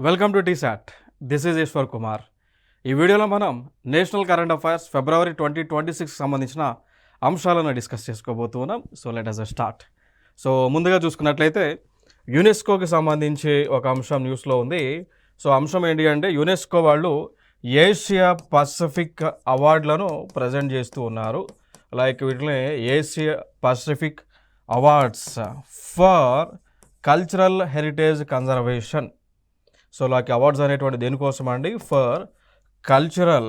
Welcome to T SAT. This is Eshwar Kumar. ఈ వీడియోలో మనం నేషనల్ కరెంట్ అఫైర్స్ ఫిబ్రవరి 2026 సంబంధించిన అంశాలను డిస్కస్ చేసుకోబోతున్నాం. So let us start. So ముందుగా చూసుకున్నట్లయితే యునెస్కోకి సంబంధించి ఒక అంశం న్యూస్లో ఉంది. సో అంశం ఏంటి అంటే యునెస్కో వాళ్ళు ఏషియా పసిఫిక్ అవార్డులను ప్రజెంట్ చేస్తూ ఉన్నారు. లైక్ వీటిని Asia Pacific awards for cultural heritage conservation. So like awards అనేటువంటి దేనికోసం అండి? ఫర్ కల్చరల్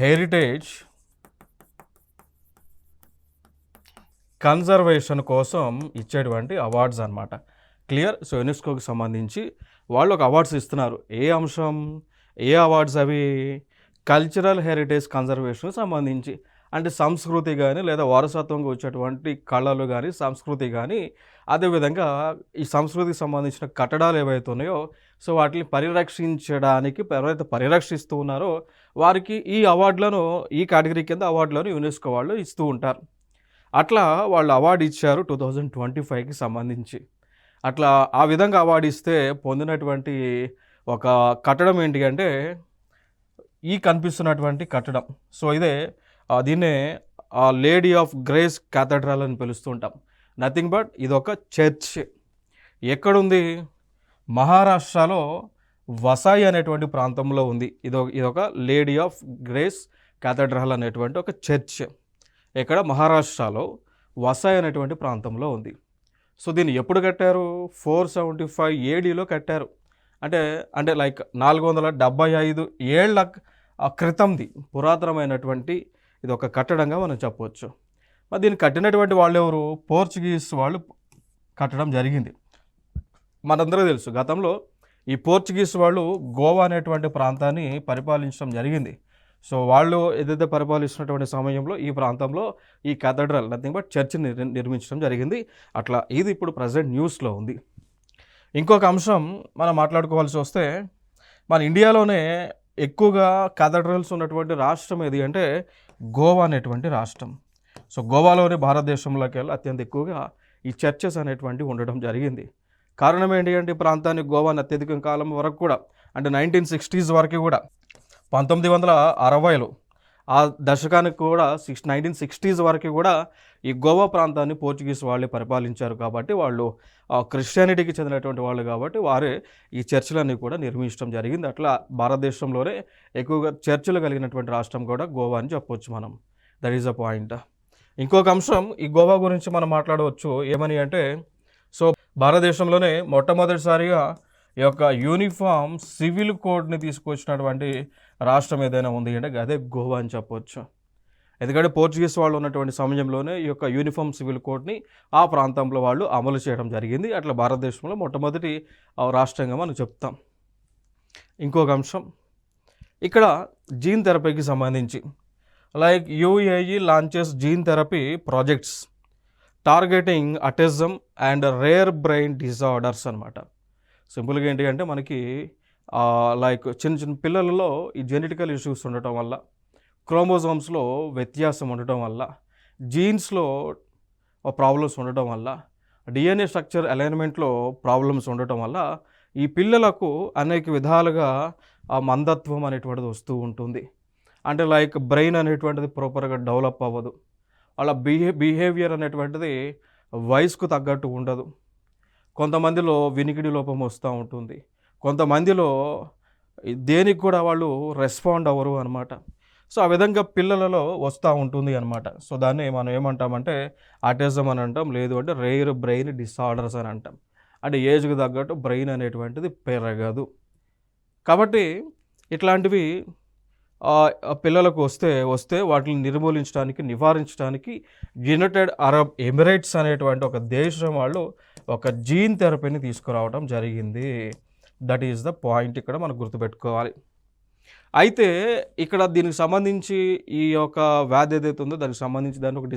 హెరిటేజ్ కన్జర్వేషన్ కోసం ఇచ్చేటువంటి అవార్డ్స్ అన్నమాట. క్లియర్? సో యునెస్కోకి సంబంధించి వాళ్ళు ఒక అవార్డ్స్ ఇస్తున్నారు. ఏ అంశం, ఏ అవార్డ్స్ అవి? కల్చరల్ హెరిటేజ్ కన్జర్వేషన్కి సంబంధించి. అంటే సంస్కృతి కానీ లేదా వారసత్వంగా వచ్చేటువంటి కళలు కానీ సంస్కృతి కానీ, అదేవిధంగా ఈ సంస్కృతికి సంబంధించిన కట్టడాలు ఏవైతే ఉన్నాయో సో వాటిని పరిరక్షించడానికి ఎవరైతే పరిరక్షిస్తూ ఉన్నారో వారికి ఈ అవార్డులను, ఈ కేటగిరీ కింద అవార్డులను యునెస్కో వాళ్ళు ఇస్తూ ఉంటారు. అట్లా వాళ్ళు అవార్డు ఇచ్చారు 2025కి సంబంధించి. అట్లా ఆ విధంగా అవార్డు ఇస్తే పొందినటువంటి ఒక కట్టడం ఏంటి అంటే ఈ కనిపిస్తున్నటువంటి కట్టడం. సో ఇదే దీన్నే లేడీ ఆఫ్ గ్రేస్ క్యాథడ్రల్ అని పిలుస్తుంటాం. నథింగ్ బట్ ఇదొక చర్చ్. ఎక్కడుంది? మహారాష్ట్రలో వసాయి అనేటువంటి ప్రాంతంలో ఉంది. ఇదొక లేడీ ఆఫ్ గ్రేస్ క్యాథడ్రల్ అనేటువంటి ఒక చర్చ్. ఇక్కడ మహారాష్ట్రలో వసాయి అనేటువంటి ప్రాంతంలో ఉంది. సో దీన్ని ఎప్పుడు కట్టారు? 475 ADలో కట్టారు. అంటే లైక్ 475 ఏళ్ల క్రితంది పురాతనమైనటువంటి ఇది ఒక కట్టడంగా మనం చెప్పవచ్చు. మరి దీన్ని కట్టినటువంటి వాళ్ళు ఎవరు? పోర్చుగీస్ వాళ్ళు కట్టడం జరిగింది. మనందరూ తెలుసు గతంలో ఈ పోర్చుగీస్ వాళ్ళు గోవా అనేటువంటి ప్రాంతాన్ని పరిపాలించడం జరిగింది. సో వాళ్ళు ఏదైతే పరిపాలిస్తున్నటువంటి సమయంలో ఈ ప్రాంతంలో ఈ కేథడ్రల్ నథింగ్ బట్ చర్చిని నిర్మించడం జరిగింది. అట్లా ఇది ఇప్పుడు ప్రజెంట్ న్యూస్లో ఉంది. ఇంకొక అంశం మనం మాట్లాడుకోవాల్సి వస్తే మన ఇండియాలోనే ఎక్కువగా కేథడ్రల్స్ ఉన్నటువంటి రాష్ట్రం ఏది అంటే గోవా అనేటువంటి రాష్ట్రం. సో గోవాలోని భారతదేశంలోకి వెళ్ళి అత్యంత ఎక్కువగా ఈ చర్చెస్ అనేటువంటివి ఉండడం జరిగింది. కారణం ఏంటి అంటే ఈ ప్రాంతానికి గోవాని అత్యధిక కాలం వరకు కూడా అంటే 1960s వరకు కూడా 1960లు ఆ దశకానికి కూడా 1960s వరకు కూడా ఈ గోవా ప్రాంతాన్ని పోర్చుగీస్ వాళ్ళే పరిపాలించారు. కాబట్టి వాళ్ళు క్రిస్టియానిటీకి చెందినటువంటి వాళ్ళు కాబట్టి వారే ఈ చర్చిలన్నీ కూడా నిర్మించడం జరిగింది. అట్లా భారతదేశంలోనే ఎక్కువగా చర్చిలు కలిగినటువంటి రాష్ట్రం కూడా గోవా అని చెప్పవచ్చు మనం. That is a point. ఇంకొక అంశం ఈ గోవా గురించి మనం మాట్లాడవచ్చు. ఏమని అంటే సో భారతదేశంలోనే మొట్టమొదటిసారిగా ఈ యొక్క యూనిఫామ్ సివిల్ కోడ్ని తీసుకొచ్చినటువంటి రాష్ట్రం ఏదైనా ఉంది అంటే అదే గోవా అని చెప్పవచ్చు. ఎందుకంటే పోర్చుగీస్ వాళ్ళు ఉన్నటువంటి సమయంలోనే ఈ యొక్క యూనిఫామ్ సివిల్ కోడ్ని ఆ ప్రాంతంలో వాళ్ళు అమలు చేయడం జరిగింది. అట్లా భారతదేశంలో మొట్టమొదటి రాష్ట్రంగా మనం చెప్తాం. ఇంకొక అంశం ఇక్కడ జీన్ థెరపీకి సంబంధించి like UAE launches gene therapy projects targeting autism and rare brain disorders అనమాట. సింపుల్గా ఏంటి అంటే మనకి లైక్ చిన్న చిన్న పిల్లలలో ఈ జెనెటికల్ ఇష్యూస్ ఉండటం వల్ల, క్రోమోజోమ్స్లో వ్యత్యాసం ఉండటం వల్ల, జీన్స్లో ప్రాబ్లమ్స్ ఉండటం వల్ల, DNA స్ట్రక్చర్ అలైన్మెంట్లో ప్రాబ్లమ్స్ ఉండటం వల్ల ఈ పిల్లలకు అనేక విధాలుగా ఆ మందత్వం అనేటువంటిది వస్తూ ఉంటుంది. అంటే లైక్ బ్రెయిన్ అనేటువంటిది ప్రాపర్గా డెవలప్ అవ్వదు. వాళ్ళ బిహేవియర్ అనేటువంటిది వయసుకు తగ్గట్టు ఉండదు. కొంతమందిలో వినికిడి లోపం వస్తూ ఉంటుంది. కొంతమందిలో దేనికి కూడా వాళ్ళు రెస్పాండ్ అవ్వరు అనమాట. సో ఆ విధంగా పిల్లలలో వస్తూ ఉంటుంది అనమాట. సో దాన్ని మనం ఏమంటామంటే ఆటిజం అని అంటాం, లేదు అంటే రేర్ బ్రెయిన్ డిసార్డర్స్ అని అంటాం. అంటే ఏజ్కి తగ్గట్టు బ్రెయిన్ అనేటువంటిది పెరగదు. కాబట్టి ఇట్లాంటివి పిల్లలకు వస్తే వాటిని నిర్మూలించడానికి, నివారించడానికి యునైటెడ్ అరబ్ ఎమిరేట్స్ అనేటువంటి ఒక దేశం వాళ్ళు ఒక జీన్ థెరపీని తీసుకురావడం జరిగింది. దట్ ఈస్ ద పాయింట్ ఇక్కడ మనం గుర్తుపెట్టుకోవాలి. అయితే ఇక్కడ దీనికి సంబంధించి ఈ యొక్క వ్యాధి ఏదైతే ఉందో దానికి సంబంధించి దాన్ని ఒక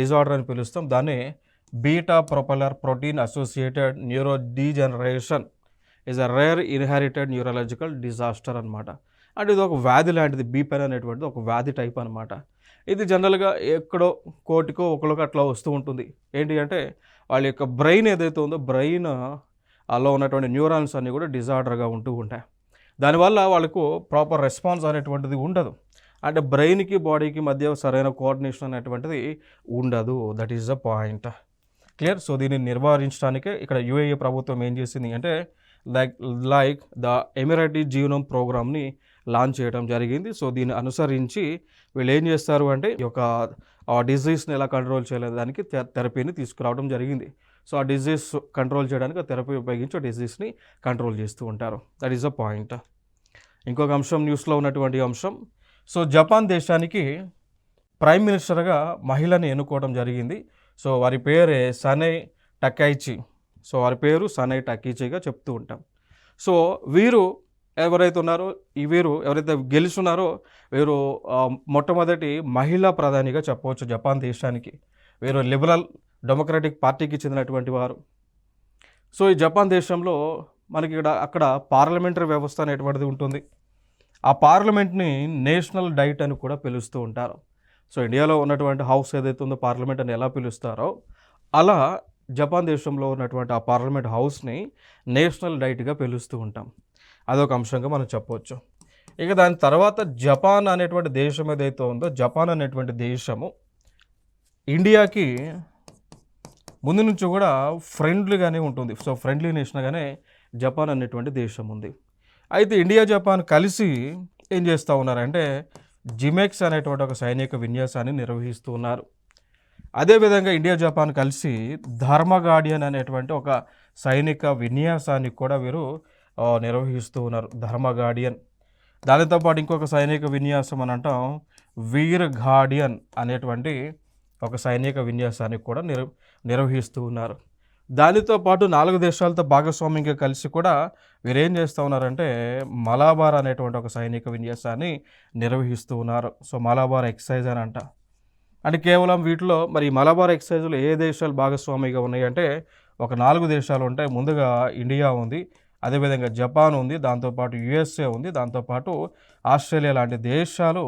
డిజార్డర్ అని పిలుస్తాం. దాన్ని beta propeller protein associated neuro degeneration is a rare inherited neurological disaster అనమాట. అంటే ఇది ఒక వ్యాధి లాంటిది. బీపెన్ అనేటువంటిది ఒక వ్యాధి టైప్ అనమాట. ఇది జనరల్గా ఎక్కడో కోటికో ఒకళ్ళకి అట్లా వస్తూ ఉంటుంది. ఏంటి అంటే వాళ్ళ యొక్క బ్రెయిన్ ఏదైతే ఉందో బ్రెయిన్ అలా ఉన్నటువంటి న్యూరాన్స్ అన్నీ కూడా డిజార్డర్గా ఉంటూ ఉంటాయి. దానివల్ల వాళ్ళకు ప్రాపర్ రెస్పాన్స్ అనేటువంటిది ఉండదు. అంటే బ్రెయిన్కి బాడీకి మధ్య సరైన కోఆర్డినేషన్ అనేటువంటిది ఉండదు. That is the point. Clear. So దీన్ని నివారించడానికే ఇక్కడ యూఏఈ ప్రభుత్వం ఏం చేసింది అంటే లైక్ ద ఎమిరేటీ జీనోమ్ ప్రోగ్రామ్ని లాంచ్ చేయడం జరిగింది. సో దీన్ని అనుసరించి వీళ్ళు ఏం చేస్తారు అంటే ఈ యొక్క ఆ డిజీజ్ని ఎలా కంట్రోల్ చేయలేదానికి థెరపీని తీసుకురావడం జరిగింది. సో ఆ డిజీజ్ కంట్రోల్ చేయడానికి ఆ థెరపీ ఉపయోగించి ఆ డిజీజ్ని కంట్రోల్ చేస్తూ ఉంటారు. That is the point. ఇంకొక అంశం న్యూస్లో ఉన్నటువంటి అంశం. సో జపాన్ దేశానికి ప్రైమ్ మినిస్టర్గా మహిళని ఎన్నుకోవడం జరిగింది. సో వారి పేరే సనై టకైచి. సో వారి పేరు సనై టకైచిగా చెప్తూ ఉంటాం. సో వీరు ఎవరైతే ఉన్నారో వీరు ఎవరైతే గెలుచున్నారో వీరు మొట్టమొదటి మహిళా ప్రధానిగా చెప్పవచ్చు జపాన్ దేశానికి. వీరు లిబరల్ డెమోక్రటిక్ పార్టీకి చెందినటువంటి వారు. సో ఈ జపాన్ దేశంలో మనకి అక్కడ పార్లమెంటరీ వ్యవస్థ అనేటువంటిది ఉంటుంది. ఆ పార్లమెంట్ని నేషనల్ డైట్ అని కూడా పిలుస్తూ ఉంటారు. సో ఇండియాలో ఉన్నటువంటి హౌస్ ఏదైతే ఉందో పార్లమెంట్ అని ఎలా పిలుస్తారో అలా జపాన్ దేశంలో ఉన్నటువంటి ఆ పార్లమెంట్ హౌస్ని నేషనల్ డైట్గా పిలుస్తూ ఉంటాం. అదొక అంశంగా మనం చెప్పవచ్చు. ఇక దాని తర్వాత జపాన్ అనేటువంటి దేశం ఏదైతే ఉందో జపాన్ అనేటువంటి దేశము ఇండియాకి ముందు నుంచి కూడా ఫ్రెండ్లీగానే ఉంటుంది. సో ఫ్రెండ్లీ నేషన్గానే జపాన్ అనేటువంటి దేశం ఉంది. అయితే ఇండియా జపాన్ కలిసి ఏం చేస్తూ ఉన్నారంటే జిమెక్స్ అనేటువంటి ఒక సైనిక విన్యాసాన్ని నిర్వహిస్తూ ఉన్నారు. అదేవిధంగా ఇండియా జపాన్ కలిసి ధర్మ గార్డియన్ అనేటువంటి ఒక సైనిక విన్యాసాన్ని కూడా వీరు నిర్వహిస్తూ ఉన్నారు. ధర్మ గార్డియన్. దానితో పాటు ఇంకొక సైనిక విన్యాసం అని అంటాం వీర్ గార్డియన్ అనేటువంటి ఒక సైనిక విన్యాసాన్ని కూడా నిర్వహిస్తూ ఉన్నారు. దానితో పాటు 4 దేశాలతో భాగస్వామ్యంగా కలిసి కూడా వీరేం చేస్తూ ఉన్నారంటే మలబార్ అనేటువంటి ఒక సైనిక విన్యాసాన్ని నిర్వహిస్తూ ఉన్నారు. సో మలబార్ ఎక్సైజ్ అని అంట. అంటే కేవలం వీటిలో మరి మలబార్ ఎక్సైజ్లో ఏ దేశాలు భాగస్వామిగా ఉన్నాయంటే ఒక 4 దేశాలు ఉంటాయి. ముందుగా ఇండియా ఉంది, అదేవిధంగా జపాన్ ఉంది, దాంతోపాటు యుఎస్ఏ ఉంది, దాంతోపాటు ఆస్ట్రేలియా లాంటి దేశాలు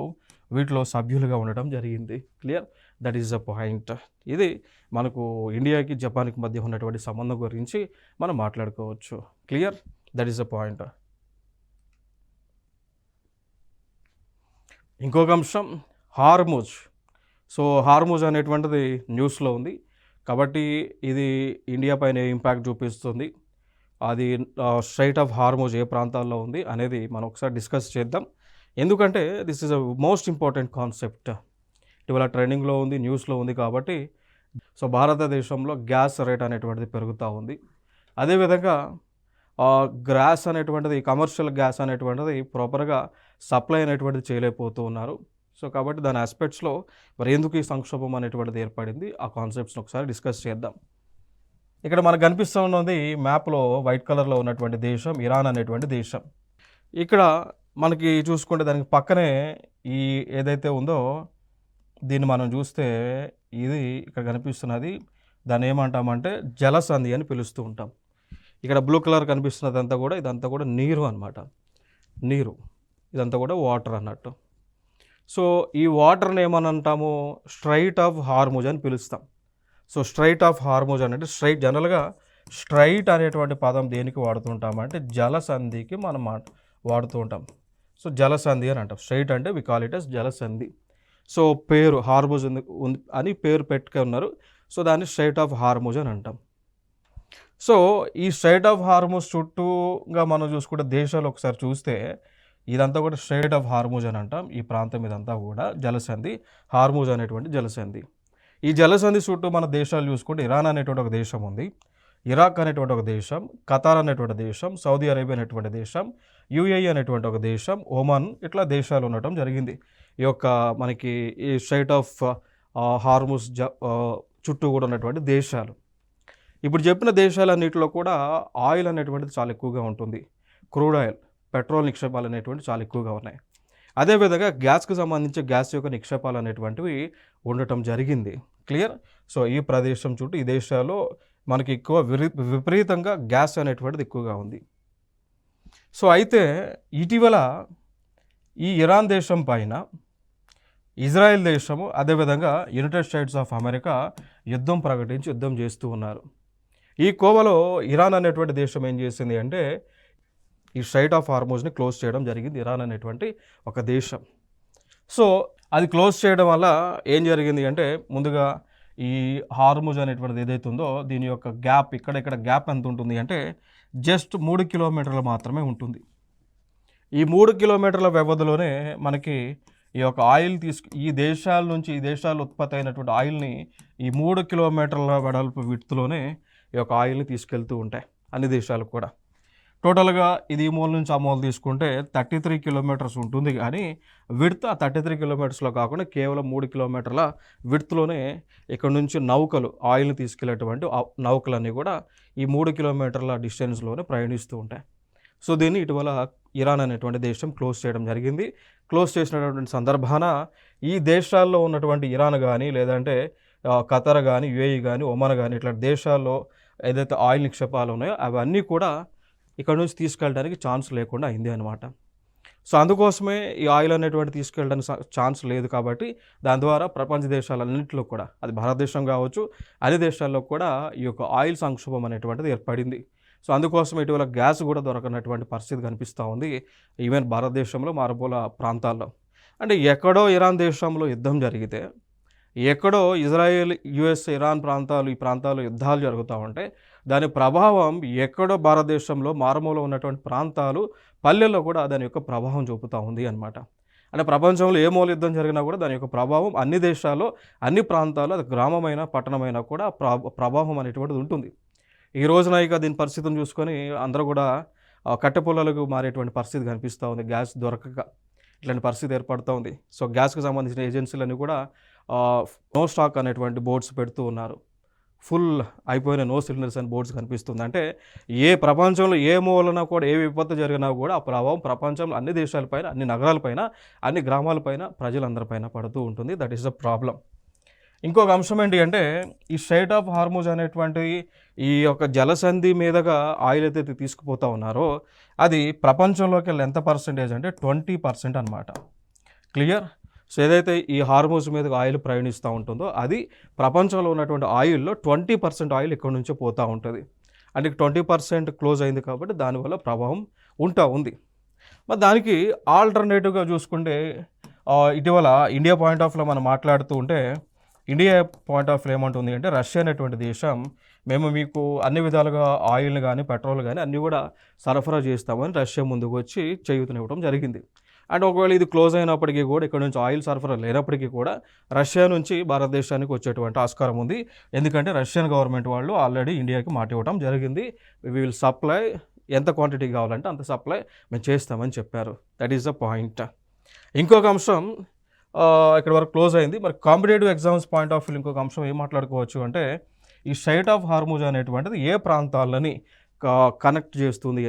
వీటిలో సభ్యులుగా ఉండటం జరిగింది. Clear. That is the point. ఇది మనకు ఇండియాకి జపాన్కి మధ్య ఉన్నటువంటి సంబంధం గురించి మనం మాట్లాడుకోవచ్చు. Clear. That is the point. ఇంకొక అంశం హార్ముజ్. సో హార్ముజ్ అనేటువంటిది న్యూస్లో ఉంది కాబట్టి ఇది ఇండియా పైన ఇంపాక్ట్ చూపిస్తుంది. అది స్ట్రైట్ ఆఫ్ హార్ముజ్ ఏ ప్రాంతాల్లో ఉంది అనేది మనం ఒకసారి డిస్కస్ చేద్దాం. ఎందుకంటే this is a most important concept. ఇటీవల ట్రెండింగ్లో ఉంది, న్యూస్లో ఉంది కాబట్టి. సో భారతదేశంలో గ్యాస్ రేట్ అనేటువంటిది పెరుగుతూ ఉంది. అదేవిధంగా గ్యాస్ అనేటువంటిది కమర్షియల్ గ్యాస్ అనేటువంటిది ప్రాపర్గా సప్లై అనేటువంటిది చేయలేకపోతూ ఉన్నారు. సో కాబట్టి దాని ఆస్పెక్ట్స్లో మరి ఎందుకు ఈ సంక్షోభం అనేటువంటిది ఏర్పడింది ఆ కాన్సెప్ట్స్ని ఒకసారి డిస్కస్ చేద్దాం. ఇక్కడ మనకు కనిపిస్తూ ఉన్నది మ్యాప్లో వైట్ కలర్లో ఉన్నటువంటి దేశం ఇరాన్ అనేటువంటి దేశం. ఇక్కడ మనకి చూసుకుంటే దానికి పక్కనే ఈ ఏదైతే ఉందో దీన్ని మనం చూస్తే ఇది ఇక్కడ కనిపిస్తున్నది దాన్ని ఏమంటామంటే జలసంధి అని పిలుస్తూ ఉంటాం. ఇక్కడ బ్లూ కలర్ కనిపిస్తున్నదంతా కూడా ఇదంతా కూడా నీరు అన్నమాట. నీరు ఇదంతా కూడా వాటర్ అన్నట్టు. సో ఈ వాటర్ని ఏమని అంటాము స్ట్రైట్ ఆఫ్ హార్ముజ్ అని పిలుస్తాం. సో స్ట్రైట్ ఆఫ్ హార్ముజ్ అంటే స్ట్రైట్ జనరల్గా స్ట్రైట్ అనేటువంటి పదం దేనికి వాడుతుంటామంటే జలసంధికి మనం వాడుతూ ఉంటాం. సో జలసంధి అని అంటాం. స్ట్రైట్ అంటే వి కాల్ ఇట్ as జలసంధి. సో పేరు హార్ముజ్ అని పేరు పెట్టుకున్నారు. సో దాన్ని స్ట్రైట్ ఆఫ్ హార్ముజ్ అని అంటాం. సో ఈ స్ట్రైట్ ఆఫ్ హార్ముజ్ చుట్టూగా మనం చూసుకుంటే దేశాలు ఒకసారి చూస్తే ఇదంతా కూడా స్ట్రైట్ ఆఫ్ హార్ముజ్ అని అంటాం. ఈ ప్రాంతం ఇదంతా కూడా జలసంధి, హార్ముజ్ అనేటువంటి జలసంధి. ఈ జలసంధి చుట్టూ మన దేశాలు చూసుకుంటే ఇరాన్ అనేటువంటి ఒక దేశం ఉంది, ఇరాక్ అనేటువంటి ఒక దేశం, ఖతార్ అనేటువంటి దేశం, సౌదీ అరేబియా అనేటువంటి దేశం, యుఏఈ అనేటువంటి ఒక దేశం, ఒమన్, ఇట్లా దేశాలు ఉండటం జరిగింది. ఈ యొక్క మనకి ఈ స్ట్రైట్ ఆఫ్ హార్ముజ్ చుట్టూ కూడా ఉన్నటువంటి దేశాలు. ఇప్పుడు చెప్పిన దేశాలన్నింటిలో కూడా ఆయిల్ అనేటువంటిది చాలా ఎక్కువగా ఉంటుంది. క్రూడ్ ఆయిల్, పెట్రోల్ నిక్షేపాలు అనేటువంటివి చాలా ఎక్కువగా ఉన్నాయి. అదేవిధంగా గ్యాస్కి సంబంధించి గ్యాస్ యొక్క నిక్షేపాలు అనేటువంటివి ఉండటం జరిగింది. క్లియర్. సో ఈ ప్రదేశం చుట్టూ ఈ దేశాల్లో మనకి ఎక్కువ విపరీతంగా గ్యాస్ అనేటువంటిది ఎక్కువగా ఉంది. సో అయితే ఇటీవల ఈ ఇరాన్ దేశం పైన ఇజ్రాయెల్ దేశము అదేవిధంగా యునైటెడ్ స్టేట్స్ ఆఫ్ అమెరికా యుద్ధం ప్రకటించి యుద్ధం చేస్తూ ఉన్నారు. ఈ కోవలో ఇరాన్ అనేటువంటి దేశం ఏం చేసింది అంటే ఈ స్ట్రైట్ ఆఫ్ హార్మోజ్ని క్లోజ్ చేయడం జరిగింది, ఇరాన్ అనేటువంటి ఒక దేశం. సో అది క్లోజ్ చేయడం వల్ల ఏం జరిగింది అంటే ముందుగా ఈ హార్మోజ్ అనేటువంటిది ఏదైతే ఉందో దీని యొక్క గ్యాప్ ఇక్కడ గ్యాప్ ఎంత ఉంటుంది అంటే జస్ట్ 3 కిలోమీటర్లు మాత్రమే ఉంటుంది. ఈ 3 కిలోమీటర్ల వ్యవధిలోనే మనకి ఈ యొక్క ఆయిల్ ఈ దేశాల నుంచి ఈ దేశాల్లో ఉత్పత్తి అయినటువంటి ఆయిల్ని ఈ 3 కిలోమీటర్ల వెడల్పు విడ్త్లోనే ఈ యొక్క ఆయిల్ని తీసుకెళ్తూ ఉంటాయి అన్ని దేశాలు కూడా. టోటల్గా ఇది ఈ మూల నుంచి ఆ మూల తీసుకుంటే 33 కిలోమీటర్స్ ఉంటుంది, కానీ విడ్త్ ఆ 33 కిలోమీటర్స్లో కాకుండా కేవలం 3 కిలోమీటర్ల విడ్త్లోనే ఇక్కడ నుంచి నౌకలు ఆయిల్ని తీసుకెళ్లేటువంటి నౌకలన్నీ కూడా ఈ 3 కిలోమీటర్ల డిస్టెన్స్లోనే ప్రయాణిస్తూ ఉంటాయి. సో దీన్ని ఇటీవల ఇరాన్ అనేటువంటి దేశం క్లోజ్ చేయడం జరిగింది. క్లోజ్ చేసినటువంటి సందర్భాన ఈ దేశాల్లో ఉన్నటువంటి ఇరాన్ కానీ లేదంటే ఖతర్ కానీ యుఏఈ కానీ ఒమన్ కానీ ఇట్లాంటి దేశాల్లో ఏదైతే ఆయిల్ నిక్షేపాలు ఉన్నాయో అవన్నీ కూడా ఇక్కడ నుంచి తీసుకెళ్ళడానికి ఛాన్స్ లేకుండా అయింది అనమాట. సో అందుకోసమే ఈ ఆయిల్ అనేటువంటి తీసుకెళ్ళడానికి ఛాన్స్ లేదు కాబట్టి దాని ద్వారా ప్రపంచ దేశాలన్నింటిలో కూడా అది భారతదేశం కావచ్చు అన్ని దేశాల్లో కూడా ఈ యొక్క ఆయిల్ సంక్షోభం అనేటువంటిది ఏర్పడింది. సో అందుకోసం ఇటీవల గ్యాస్ కూడా దొరకనటువంటి పరిస్థితి కనిపిస్తూ ఉంది ఈవెన్ భారతదేశంలో మారుమూల ప్రాంతాల్లో. అంటే ఎక్కడో ఇరాన్ దేశంలో యుద్ధం జరిగితే, ఎక్కడో ఇజ్రాయెల్ యుఎస్ ఇరాన్ ఈ ప్రాంతాల్లో యుద్ధాలు జరుగుతూ ఉంటే దాని ప్రభావం ఎక్కడో భారతదేశంలో మారుమూల ఉన్నటువంటి ప్రాంతాలు పల్లెల్లో కూడా దాని యొక్క ప్రభావం చూపుతూ ఉంది అనమాట. అంటే ప్రపంచంలో ఏ మూల యుద్ధం జరిగినా కూడా దాని యొక్క ప్రభావం అన్ని దేశాల్లో అన్ని ప్రాంతాల్లో అది గ్రామమైనా పట్టణమైనా కూడా ప్రభావం అనేటువంటిది ఉంటుంది. ఈ రోజున ఇక దీని పరిస్థితిని చూసుకొని అందరూ కూడా కట్టెపుల్లలకు మారేటువంటి పరిస్థితి కనిపిస్తూ ఉంది. గ్యాస్ దొరకక ఇట్లాంటి పరిస్థితి ఏర్పడుతూ ఉంది. సో గ్యాస్కి సంబంధించిన ఏజెన్సీలన్నీ కూడా నో స్టాక్ అనేటువంటి బోర్డ్స్ పెడుతూ ఉన్నారు. ఫుల్ అయిపోయిన నో సిలిండర్స్ అని బోర్డ్స్ కనిపిస్తుంది. అంటే ఏ ప్రపంచంలో ఏ మూలన కూడా ఏ విపత్తు జరిగినా కూడా ఆ ప్రభావం ప్రపంచంలో అన్ని దేశాలపైన అన్ని నగరాలపైన అన్ని గ్రామాలపైన ప్రజలందరిపైన పడుతూ ఉంటుంది. That is the problem. ఇంకొక అంశం ఏంటి అంటే ఈ స్ట్రైట్ ఆఫ్ హార్మోజ్ అనేటువంటి ఈ యొక్క జలసంధి మీదుగా ఆయిల్ అయితే తీసుకుపోతూ ఉన్నారో అది ప్రపంచంలోకి వెళ్ళి ఎంత పర్సెంటేజ్ అంటే 20% అనమాట. క్లియర్. సో ఏదైతే ఈ హార్మోజ్ మీదుగా ఆయిల్ ప్రయాణిస్తూ ఉంటుందో అది ప్రపంచంలో ఉన్నటువంటి ఆయిల్లో 20% ఆయిల్ ఇక్కడ నుంచే పోతూ ఉంటుంది. అంటే 20% క్లోజ్ అయింది కాబట్టి దానివల్ల ప్రభావం ఉంది. మరి దానికి ఆల్టర్నేటివ్గా చూసుకుంటే ఇటీవల ఇండియా పాయింట్ ఆఫ్ వ్యూలో మనం మాట్లాడుతూ ఉంటే ఇండియా పాయింట్ ఆఫ్ వ్యూ ఏమంటుంది అంటే రష్యా అనేటువంటి దేశం మేము మీకు అన్ని విధాలుగా ఆయిల్ని కానీ పెట్రోల్ కానీ అన్నీ కూడా సరఫరా చేస్తామని రష్యా ముందుకు వచ్చి చేయూతనివ్వడం జరిగింది. అండ్ ఒకవేళ ఇది క్లోజ్ అయినప్పటికీ కూడా ఇక్కడ నుంచి ఆయిల్ సరఫరా లేనప్పటికీ కూడా రష్యా నుంచి భారతదేశానికి వచ్చేటువంటి ఆస్కారం ఉంది. ఎందుకంటే రష్యన్ గవర్నమెంట్ వాళ్ళు ఆల్రెడీ ఇండియాకి మాట ఇవ్వడం జరిగింది. వి విల్ సప్లై, ఎంత క్వాంటిటీ కావాలంటే అంత సప్లై మేము చేస్తామని చెప్పారు. That is the point. ఇంకొక అంశం ఇక్కడ వరకు క్లోజ్ అయింది. మరి competitive exams point of view ఇంకొక అంశం ఏం మాట్లాడుకోవచ్చు అంటే ఈ స్ట్రైట్ ఆఫ్ హార్మోజ్ అనేటువంటిది ఏ ప్రాంతాలని కనెక్ట్ చేస్తుంది,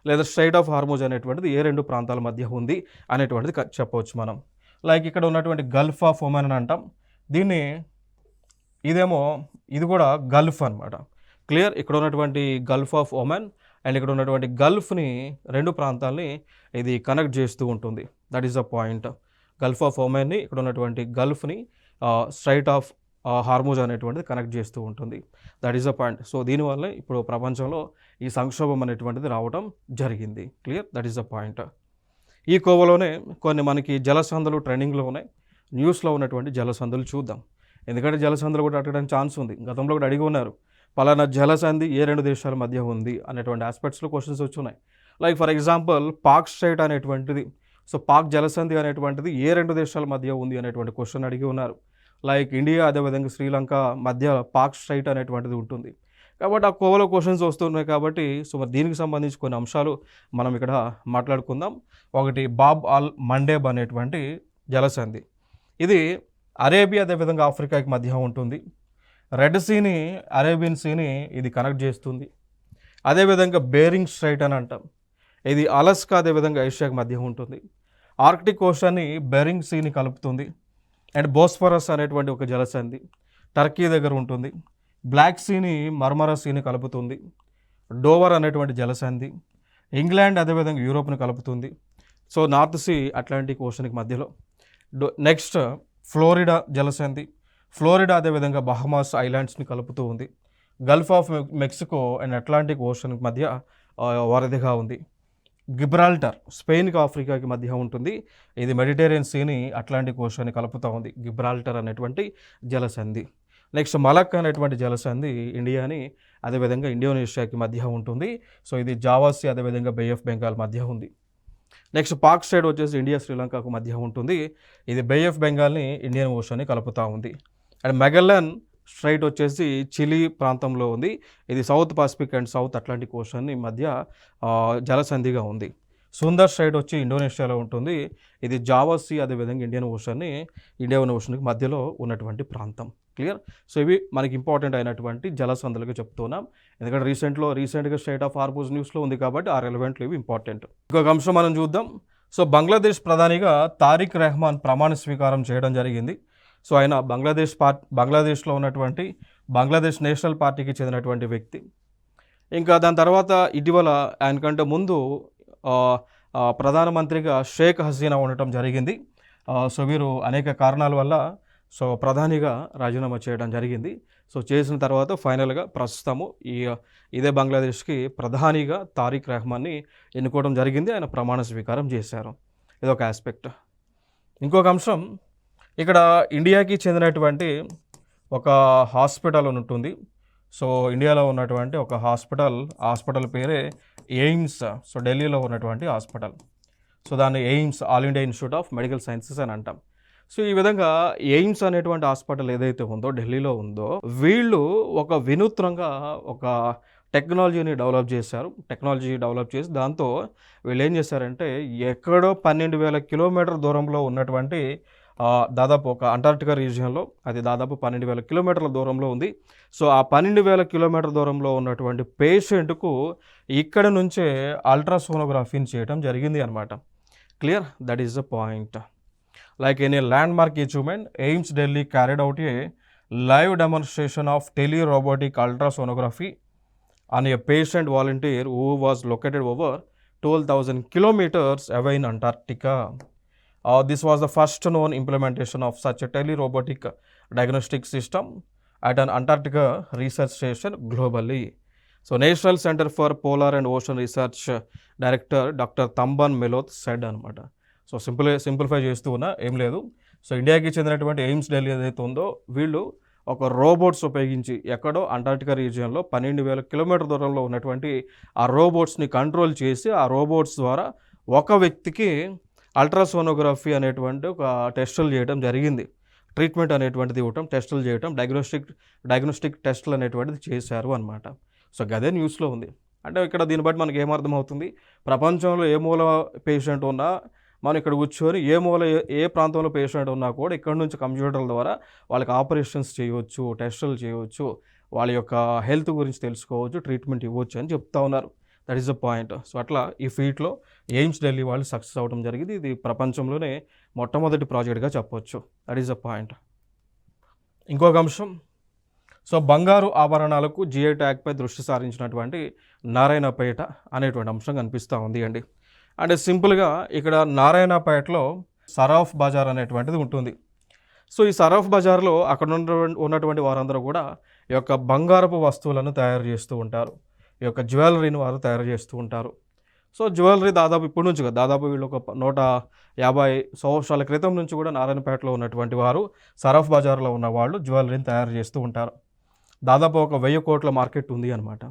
లేదా స్ట్రైట్ ఆఫ్ హార్మోజ్ అనేటువంటిది ఏ రెండు ప్రాంతాల మధ్య ఉంది అనేటువంటిది చెప్పవచ్చు మనం. లైక్ ఇక్కడ ఉన్నటువంటి గల్ఫ్ ఆఫ్ ఒమన్ అని అంటాం దీన్ని, ఇది కూడా గల్ఫ్ అనమాట. క్లియర్. ఇక్కడ ఉన్నటువంటి గల్ఫ్ ఆఫ్ ఒమన్ అండ్ ఇక్కడ ఉన్నటువంటి గల్ఫ్ని రెండు ప్రాంతాలని ఇది కనెక్ట్ చేస్తూ ఉంటుంది. That is the point. Gulf of ఒమన్ని ఇక్కడ ఉన్నటువంటి గల్ఫ్ని స్ట్రైట్ ఆఫ్ హార్మోజ్ అనేటువంటిది కనెక్ట్ చేస్తూ ఉంటుంది. That is the point. So దీనివల్ల ఇప్పుడు ప్రపంచంలో ఈ సంక్షోభం అనేటువంటిది రావడం జరిగింది. Clear. That is the point. ఈ కోవలోనే కొన్ని మనకి జలసంధులు ట్రెండింగ్లో ఉన్నాయి. న్యూస్లో ఉన్నటువంటి జలసంధులు చూద్దాం. ఎందుకంటే జలసంధులు కూడా అడగడానికి ఛాన్స్ ఉంది. గతంలో కూడా అడిగి ఉన్నారు పలానా జలసంధి ఏ రెండు దేశాల మధ్య ఉంది అనేటువంటి ఆస్పెక్ట్స్లో క్వశ్చన్స్ వచ్చున్నాయి. Like for example Palk strait అనేటువంటిది, సో పాక్ జలసంధి అనేటువంటిది ఏ రెండు దేశాల మధ్య ఉంది అనేటువంటి క్వశ్చన్ అడిగి ఉన్నారు. లైక్ ఇండియా అదేవిధంగా శ్రీలంక మధ్య పాక్ స్ట్రైట్ అనేటువంటిది ఉంటుంది. కాబట్టి ఆ కోవలో క్వశ్చన్స్ వస్తున్నాయి కాబట్టి సో మరి దీనికి సంబంధించి కొన్ని అంశాలు మనం ఇక్కడ మాట్లాడుకుందాం. ఒకటి బాబ్ అల్ మండేబ్ అనేటువంటి జలసంధి, ఇది అరేబియా అదేవిధంగా ఆఫ్రికాకి మధ్య ఉంటుంది. రెడ్ సీని అరేబియన్ సీని ఇది కనెక్ట్ చేస్తుంది. అదేవిధంగా బేరింగ్ స్ట్రైట్ అని అంటాం, ఇది అలస్కా అదేవిధంగా ఏషియాకి మధ్య ఉంటుంది. ఆర్కిటిక్ ఓషన్ని బెరింగ్ సీని కలుపుతుంది. అండ్ బోస్ఫరస్ అనేటువంటి ఒక జలసంధి టర్కీ దగ్గర ఉంటుంది. బ్లాక్ సీని మర్మరా సీని కలుపుతుంది. డోవర్ అనేటువంటి జలసంధి ఇంగ్లాండ్ అదేవిధంగా యూరోప్ని కలుపుతుంది. సో నార్త్ సీ అట్లాంటిక్ ఓషన్కి మధ్యలో. నెక్స్ట్ ఫ్లోరిడా జలసంధి, ఫ్లోరిడా అదేవిధంగా బహమాస్ ఐలాండ్స్ని కలుపుతూ ఉంది. Gulf of Mexico and Atlantic ocean మధ్య వారధిగా ఉంది. గిబ్రాల్టర్ స్పెయిన్కి ఆఫ్రికాకి మధ్య ఉంటుంది. ఇది మెడిటేరియన్ సీని అట్లాంటిక్ ఓషన్ని కలుపుతూ ఉంది గిబ్రాల్టర్ అనేటువంటి జలసంధి. నెక్స్ట్ మలక్ అనేటువంటి జలసంధి ఇండియాని అదేవిధంగా ఇండోనేషియాకి మధ్య ఉంటుంది. సో ఇది జావా సీ అదేవిధంగా బే ఆఫ్ బెంగాల్ మధ్య ఉంది. నెక్స్ట్ పాక్ సైడ్ వచ్చేసి ఇండియా శ్రీలంకకు మధ్య ఉంటుంది. ఇది బే ఆఫ్ బెంగాల్ని ఇండియన్ ఓషన్ని కలుపుతూ ఉంది. అండ్ మెగల్లన్ స్ట్రైట్ వచ్చేసి చిలీ ప్రాంతంలో ఉంది. ఇది South Pacific and South Atlantic ఓషన్ని మధ్య జలసంధిగా ఉంది. సుందర్ స్ట్రైట్ వచ్చి ఇండోనేషియాలో ఉంటుంది. ఇది జావా సీ అదేవిధంగా ఇండియన్ ఓషన్కి మధ్యలో ఉన్నటువంటి ప్రాంతం. క్లియర్. సో ఇవి మనకి ఇంపార్టెంట్ అయినటువంటి జలసంధులుగా చెప్తున్నాం. ఎందుకంటే రీసెంట్గా స్టేట్ ఆఫ్ హార్మోజ్ న్యూస్లో ఉంది కాబట్టి ఆ రెలవెంట్లు ఇవి ఇంపార్టెంట్. ఇంకొక అంశం మనం చూద్దాం. సో బంగ్లాదేశ్ ప్రధానిగా తారిక్ రెహమాన్ ప్రమాణ స్వీకారం చేయడం జరిగింది. సో ఆయన బంగ్లాదేశ్లో ఉన్నటువంటి బంగ్లాదేశ్ నేషనల్ పార్టీకి చెందినటువంటి వ్యక్తి. ఇంకా దాని తర్వాత ఇటీవల ఆయనకంటే ముందు ప్రధానమంత్రిగా షేక్ హసీనా ఉండటం జరిగింది. సో వీరు అనేక కారణాల వల్ల ప్రధానిగా రాజీనామా చేయడం జరిగింది. సో చేసిన తర్వాత ఫైనల్గా ప్రస్తుతము ఇదే బంగ్లాదేశ్కి ప్రధానిగా తారిక్ రెహమాన్ని ఎన్నుకోవడం జరిగింది. ఆయన ప్రమాణ స్వీకారం చేశారు. ఇదొక ఆస్పెక్ట్. ఇంకొక అంశం, ఇక్కడ ఇండియాకి చెందినటువంటి ఒక హాస్పిటల్ ఉంటుంది. సో ఇండియాలో ఉన్నటువంటి ఒక హాస్పిటల్ పేరే ఎయిమ్స్. సో ఢిల్లీలో ఉన్నటువంటి హాస్పిటల్. సో దాన్ని AIIMS, all India institute of medical sciences అని అంటాం. సో ఈ విధంగా ఎయిమ్స్ అనేటువంటి హాస్పిటల్ ఏదైతే ఉందో ఢిల్లీలో ఉందో, వీళ్ళు ఒక వినూత్నంగా ఒక టెక్నాలజీ డెవలప్ చేసి దాంతో వీళ్ళు ఏం చేశారంటే ఎక్కడో 12,000 కిలోమీటర్ దూరంలో ఉన్నటువంటి దాదాపు ఒక అంటార్క్టికా రీజియన్లో, అది దాదాపు 12,000 కిలోమీటర్ల దూరంలో ఉంది. సో ఆ 12,000 కిలోమీటర్ల దూరంలో ఉన్నటువంటి పేషెంట్కు ఇక్కడ నుంచే అల్ట్రాసోనోగ్రఫీని చేయడం జరిగింది అనమాట. Clear. That is the point. Like in a landmark achievement, AIIMS Delhi carried out a live demonstration of tele-robotic ultrasonography on a patient volunteer who was located over 12,000 kilometers away in Antarctica. This was the first known implementation of such a tele-robotic diagnostic system at an Antarctica research station globally. So, National Center for Polar and Ocean Research Director Dr. Tamban Meloth said anamata. So simplify చేస్తూ ఉన్నా, ఏం లేదు. So ఇండియాకి చెందినటువంటి AIIMS Delhi ఏదైతే ఉందో, వీళ్ళు ఒక రోబోట్స్ ఉపయోగించి ఎక్కడో అంటార్క్టికా రీజియన్లో 12,000 కిలోమీటర్ దూరంలో ఉన్నటువంటి ఆ రోబోట్స్ని కంట్రోల్ చేసి ఆ రోబోట్స్ ద్వారా ఒక వ్యక్తికి అల్ట్రాసోనోగ్రఫీ అనేటువంటి ఒక టెస్టులు చేయడం జరిగింది. ట్రీట్మెంట్ అనేటువంటిది ఇవ్వటం, టెస్టులు చేయటం, డయాగ్నోస్టిక్ టెస్టులు అనేటువంటిది చేశారు అనమాట. సో గదే న్యూస్లో ఉంది. అంటే ఇక్కడ దీన్ని బట్టి మనకి ఏమర్థమవుతుంది, ప్రపంచంలో ఏ మూల పేషెంట్ ఉన్నా మనం ఇక్కడ కూర్చొని ఏ ప్రాంతంలో పేషెంట్ ఉన్నా కూడా ఇక్కడ నుంచి కంప్యూటర్ల ద్వారా వాళ్ళకి ఆపరేషన్స్ చేయవచ్చు, టెస్టులు చేయవచ్చు, వాళ్ళ యొక్క హెల్త్ గురించి తెలుసుకోవచ్చు, ట్రీట్మెంట్ ఇవ్వచ్చు అని చెప్తా ఉన్నారు. That is the point. So అట్లా ఈ ఫీట్లో ఎయిమ్స్ ఢిల్లీ వాళ్ళు సక్సెస్ అవ్వడం జరిగింది. ఇది ప్రపంచంలోనే మొట్టమొదటి ప్రాజెక్ట్గా చెప్పవచ్చు. That is the point. ఇంకొక అంశం, సో బంగారు ఆభరణాలకు జిఐ ట్యాగ్పై దృష్టి సారించినటువంటి నారాయణపేట అనేటువంటి అంశం కనిపిస్తూ ఉంది అండి. అంటే సింపుల్గా ఇక్కడ నారాయణపేటలో సరాఫ్ బజార్ అనేటువంటిది ఉంటుంది. సో ఈ సరాఫ్ బజార్లో అక్కడ ఉన్నటువంటి వారందరూ కూడా ఈ యొక్క బంగారపు వస్తువులను తయారు చేస్తూ ఉంటారు. ఈ యొక్క జ్యువెలరీని వారు తయారు చేస్తూ ఉంటారు. సో జ్యువెలరీ దాదాపు ఇప్పటి నుంచి దాదాపు వీళ్ళు ఒక 150 సంవత్సరాల క్రితం నుంచి కూడా నారాయణపేటలో ఉన్నటువంటి వారు, సరాఫ్ బజార్లో ఉన్న వాళ్ళు జ్యువెలరీని తయారు చేస్తూ ఉంటారు. దాదాపు ఒక 1000 కోట్ల మార్కెట్ ఉంది అనమాట.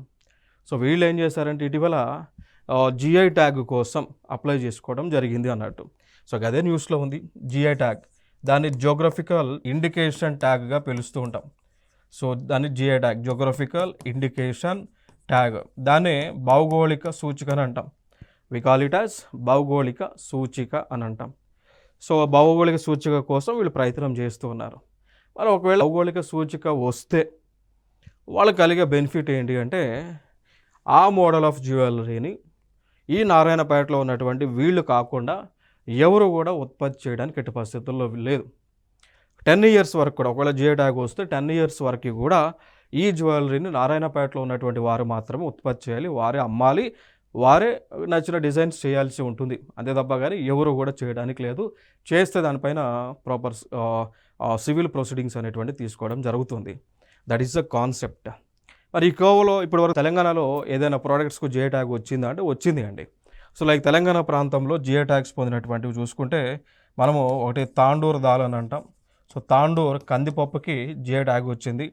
సో వీళ్ళు ఏం చేశారంటే ఇటీవల జిఐ ట్యాగ్ కోసం అప్లై చేసుకోవడం జరిగింది అన్నట్టు. సో అదే న్యూస్లో ఉంది. జిఐ ట్యాగ్, దాన్ని జియోగ్రఫికల్ ఇండికేషన్ ట్యాగ్గా పిలుస్తూ ఉంటాం. సో దాన్ని GI tag, geographical indication tag, దాన్ని భౌగోళిక సూచిక అని అంటాం. వి కాల్ ఇట్ యాజ్ భౌగోళిక సూచిక అని అంటాం. సో భౌగోళిక సూచిక కోసం వీళ్ళు ప్రయత్నం చేస్తూ ఉన్నారు. మరి ఒకవేళ భౌగోళిక సూచిక వస్తే వాళ్ళకి కలిగే బెనిఫిట్ ఏంటి అంటే, ఆ మోడల్ ఆఫ్ జ్యువెలరీని ఈ నారాయణపేటలో ఉన్నటువంటి వీళ్ళు కాకుండా ఎవరు కూడా ఉత్పత్తి చేయడానికి ఎట్టి పరిస్థితుల్లో లేదు. 10 years వరకు కూడా, ఒకవేళ జిఐ ట్యాగ్ వస్తే 10 years వరకు కూడా ఈ జ్యువెలరీని నారాయణపేటలో ఉన్నటువంటి వారు మాత్రమే ఉత్పత్తి చేయాలి, వారే అమ్మాలి, వారే నచ్చిన డిజైన్స్ చేయాల్సి ఉంటుంది. అంతే తప్ప కానీ ఎవరు కూడా చేయడానికి లేదు. చేస్తే దానిపైన ప్రాపర్ సివిల్ ప్రొసీడింగ్స్ అనేటువంటి తీసుకోవడం జరుగుతుంది. That is the concept. మరి ఈ కోవలో ఇప్పటివరకు తెలంగాణలో ఏదైనా ప్రోడక్ట్స్‌కు జిఐ ట్యాగ్ వచ్చిందా అంటే వచ్చింది అండి. సో, లైక్ తెలంగాణ ప్రాంతంలో జిఐ ట్యాగ్స్ పొందినటువంటివి చూసుకుంటే మనము ఒకటి తాండూర్ దాల్ అని అంటాం. సో, తాండూర్ కందిపప్పుకి జిఐ ట్యాగ్ వచ్చింది.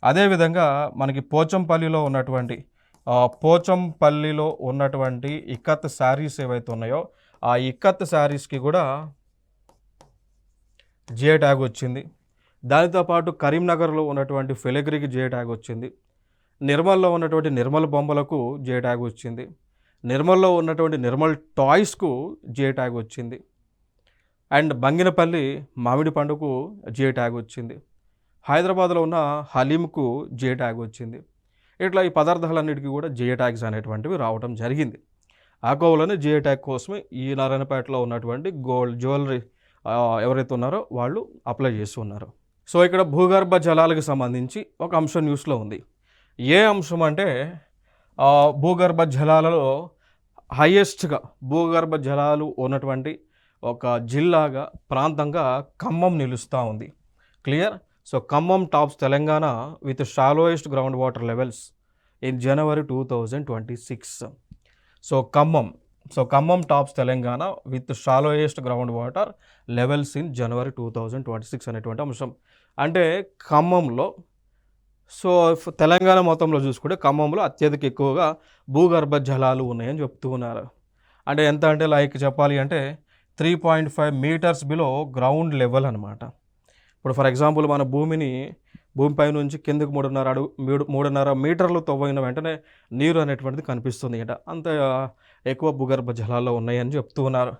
అదేవిధంగా మనకి పోచంపల్లిలో ఉన్నటువంటి ఇక్కత్ శారీస్ ఏవైతే ఉన్నాయో ఆ ఇక్కత్ శారీస్‌కి కూడా జిఐ ట్యాగ్ వచ్చింది. దానితో పాటు కరీంనగర్‌లో ఉన్నటువంటి ఫిలిగ్రీకి జిఐ ట్యాగ్ వచ్చింది. నిర్మల్‌లో ఉన్నటువంటి నిర్మల్ బొమ్మలకు జిఐ ట్యాగ్ వచ్చింది. నిర్మల్‌లో ఉన్నటువంటి నిర్మల్ టాయ్స్‌కు జిఐ ట్యాగ్ వచ్చింది. అండ్ బంగినపల్లి మామిడి పండుకు జిఐ ట్యాగ్ వచ్చింది. హైదరాబాద్‌లో ఉన్న హలీంకు జిఐ ట్యాగ్ వచ్చింది. ఇట్లా ఈ పదార్థాలన్నిటికీ కూడా జిఐ ట్యాగ్స్ అనేటువంటివి రావడం జరిగింది. ఆ కోవలోనే జిఐ ట్యాగ్ కోసమే ఈ నారాయణపేటలో ఉన్నటువంటి గోల్డ్ జ్యువెలరీ ఎవరైతే ఉన్నారో వాళ్ళు అప్లై చేసి ఉన్నారు. సో, ఇక్కడ భూగర్భ జలాలకు సంబంధించి ఒక అంశం న్యూస్లో ఉంది. ఏ అంశం అంటే భూగర్భ జలాలలో హైయెస్ట్గా భూగర్భ జలాలు ఉన్నటువంటి ఒక జిల్లాగా ప్రాంతంగా ఖమ్మం నిలుస్తూ ఉంది. Clear. So, Khammam tops Telangana with shallowest ground water levels in January 2026. So Khammam tops Telangana with shallowest ground water levels in January 2026 అనేటువంటి అంశం. అంటే ఖమ్మంలో, సో తెలంగాణ మొత్తంలో చూసుకుంటే ఖమ్మంలో అత్యధిక ఎక్కువగా భూగర్భ జలాలు ఉన్నాయని చెప్తూ ఉన్నారు. అంటే ఎంత అంటే లైక్ చెప్పాలి అంటే 3.5 మీటర్స్ బిలో గ్రౌండ్ లెవెల్ అనమాట. ఇప్పుడు ఫర్ ఎగ్జాంపుల్ మన భూమిపై నుంచి కిందకు 3.5 మీటర్లు తవ్విన వెంటనే నీరు అనేటువంటిది కనిపిస్తుంది అంట. అంత ఎక్కువ భూగర్భ జలాల్లో ఉన్నాయని చెప్తూ ఉన్నారు.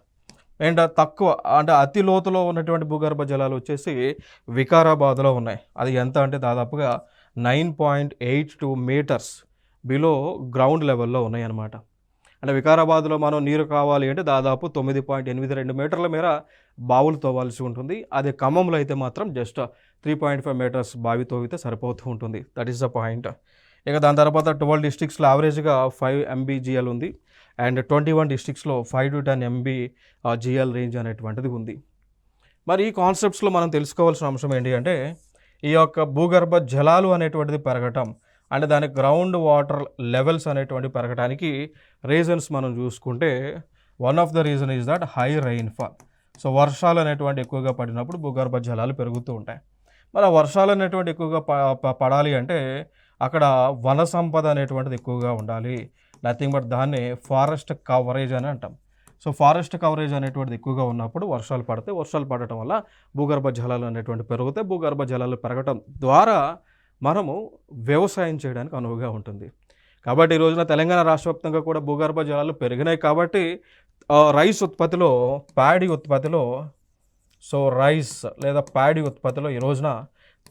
అండ్ తక్కువ అంటే అతి లోతులో ఉన్నటువంటి భూగర్భ జలాలు వచ్చేసి వికారాబాద్లో ఉన్నాయి. అది ఎంత అంటే దాదాపుగా 9.82 మీటర్స్ బిలో గ్రౌండ్ లెవెల్లో ఉన్నాయి అన్నమాట. అంటే వికారాబాద్లో మనం నీరు కావాలి అంటే దాదాపు 9.82 మీటర్ల మేర బావులు తవ్వాల్సి ఉంటుంది. అదే ఖమ్మంలో అయితే మాత్రం జస్ట్ 3.5 మీటర్స్ బావి తవ్వితే సరిపోతూ ఉంటుంది. That is the point. ఇక దాని తర్వాత 12 డిస్ట్రిక్ట్స్లో యావరేజ్గా 5 MBGL ఉంది. అండ్ 21 డిస్ట్రిక్ట్స్లో 5 to 10 MBGL రేంజ్ అనేటువంటిది ఉంది. మరి ఈ కాన్సెప్ట్స్లో మనం తెలుసుకోవాల్సిన అంశం ఏంటి అంటే ఈ యొక్క భూగర్భ జలాలు అనేటువంటిది పెరగటం అంటే దాని గ్రౌండ్ వాటర్ లెవెల్స్ అనేటువంటి పెరగడానికి రీజన్స్ మనం చూసుకుంటే one of the reason is that high rainfall. So వర్షాలు అనేటువంటి ఎక్కువగా పడినప్పుడు భూగర్భ జలాలు పెరుగుతూ ఉంటాయి. మరి ఆ వర్షాలు అనేటువంటి ఎక్కువగా పడాలి అంటే అక్కడ వన సంపద అనేటువంటిది ఎక్కువగా ఉండాలి. నథింగ్ బట్ దాన్ని ఫారెస్ట్ కవరేజ్ అని అంటాం. సో ఫారెస్ట్ కవరేజ్ అనేటువంటిది ఎక్కువగా ఉన్నప్పుడు వర్షాలు పడటం వల్ల భూగర్భ జలాలు అనేటువంటి పెరుగుతాయి. భూగర్భ జలాలు పెరగటం ద్వారా మనము వ్యవసాయం చేయడానికి అనువుగా ఉంటుంది. కాబట్టి ఈ రోజున తెలంగాణ రాష్ట్ర వ్యాప్తంగా కూడా భూగర్భ జలాలు పెరిగినాయి. కాబట్టి రైస్ ఉత్పత్తిలో రైస్ లేదా ప్యాడీ ఉత్పత్తిలో ఈ రోజున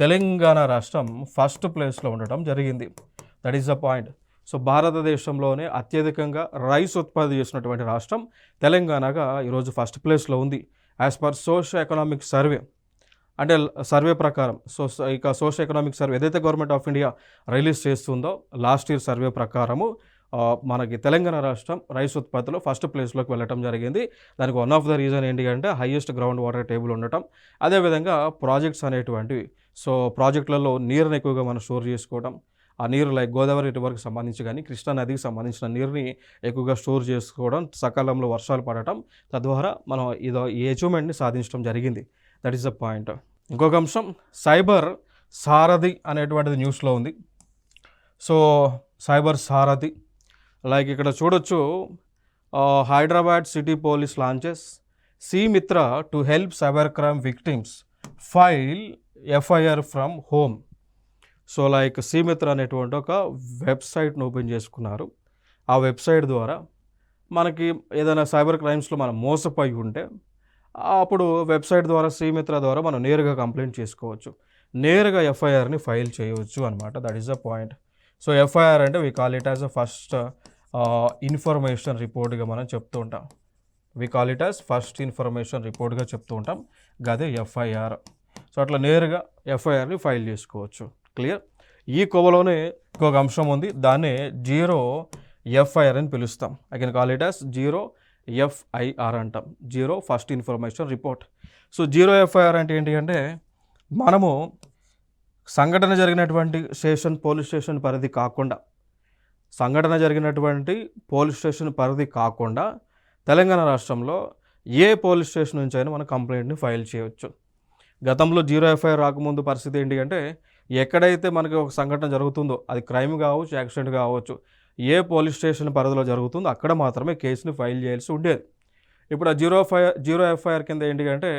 తెలంగాణ రాష్ట్రం ఫస్ట్ ప్లేస్లో ఉండటం జరిగింది. That is the point. So భారతదేశంలోనే అత్యధికంగా రైస్ ఉత్పత్తి చేసినటువంటి రాష్ట్రం తెలంగాణగా ఈరోజు ఫస్ట్ ప్లేస్లో ఉంది as per socio economic survey. అంటే సర్వే ప్రకారం సోషియో ఎకనామిక్ సర్వే ఏదైతే గవర్నమెంట్ ఆఫ్ ఇండియా రిలీజ్ చేస్తుందో లాస్ట్ ఇయర్ సర్వే ప్రకారము మనకి తెలంగాణ రాష్ట్రం రైస్ ఉత్పత్తిలో ఫస్ట్ ప్లేస్లోకి వెళ్ళటం జరిగింది. దానికి వన్ ఆఫ్ ద రీజన్ ఏంటి అంటే హైయెస్ట్ గ్రౌండ్ వాటర్ టేబుల్ ఉండటం, అదేవిధంగా ప్రాజెక్ట్స్ అనేటువంటివి. సో ప్రాజెక్టులలో నీరుని ఎక్కువగా మనం స్టోర్ చేసుకోవడం, ఆ నీరు లైక్ గోదావరి రివర్కి సంబంధించి కానీ కృష్ణా నదికి సంబంధించిన నీరుని ఎక్కువగా స్టోర్ చేసుకోవడం, సకాలంలో వర్షాలు పడటం, తద్వారా మనం ఈ అచీవ్మెంట్ని సాధించడం జరిగింది. That is the point. ఇంకొక అంశం సైబర్ సారథి అనేటువంటిది న్యూస్లో ఉంది. సో సైబర్ సారథి లైక్ ఇక్కడ చూడొచ్చు, Hyderabad city police launches Cmitra to help cyber crime victims file FIR from home. So like Cmitra అనేటువంటి ఒక వెబ్సైట్ను ఓపెన్ చేసుకున్నారు. ఆ వెబ్సైట్ ద్వారా మనకి ఏదైనా సైబర్ క్రైమ్స్లో మనం మోసపోయి ఉంటే అప్పుడు వెబ్సైట్ ద్వారా సిమిత్ర ద్వారా మనం నేరుగా కంప్లైంట్ చేసుకోవచ్చు, నేరుగా FIRని ఫైల్ చేయవచ్చు అనమాట. That is the point. So FIR అంటే we call it as a first information రిపోర్ట్గా మనం చెప్తూ ఉంటాం. ఫస్ట్ ఇన్ఫర్మేషన్ రిపోర్ట్గా చెప్తూ ఉంటాం. గదే FIR. సో అట్లా నేరుగా FIRని ఫైల్ చేసుకోవచ్చు. క్లియర్. ఈ కోవలోనే ఇంకొక అంశం ఉంది, దాన్నే జీరో FIR అని పిలుస్తాం. I can call it as zero FIR అంటాం, zero first information report. So zero FIR అంటే ఏంటి అంటే మనము సంఘటన జరిగినటువంటి పోలీస్ స్టేషన్ పరిధి కాకుండా తెలంగాణ రాష్ట్రంలో ఏ పోలీస్ స్టేషన్ నుంచి అయినా మనం కంప్లైంట్ని ఫైల్ చేయవచ్చు. గతంలో జీరో ఎఫ్ఐఆర్ రాకముందు పరిస్థితి ఏంటి అంటే, ఎక్కడైతే మనకి ఒక సంఘటన జరుగుతుందో, అది క్రైమ్ కావచ్చు, యాక్సిడెంట్ కావచ్చు, ఏ పోలీస్ స్టేషన్ పరిధిలో జరుగుతుందో అక్కడ మాత్రమే కేసుని ఫైల్ చేయాల్సి ఉండేది. ఇప్పుడు ఆ జీరో ఎఫ్ఐఆర్ కింద ఏంటి అంటే,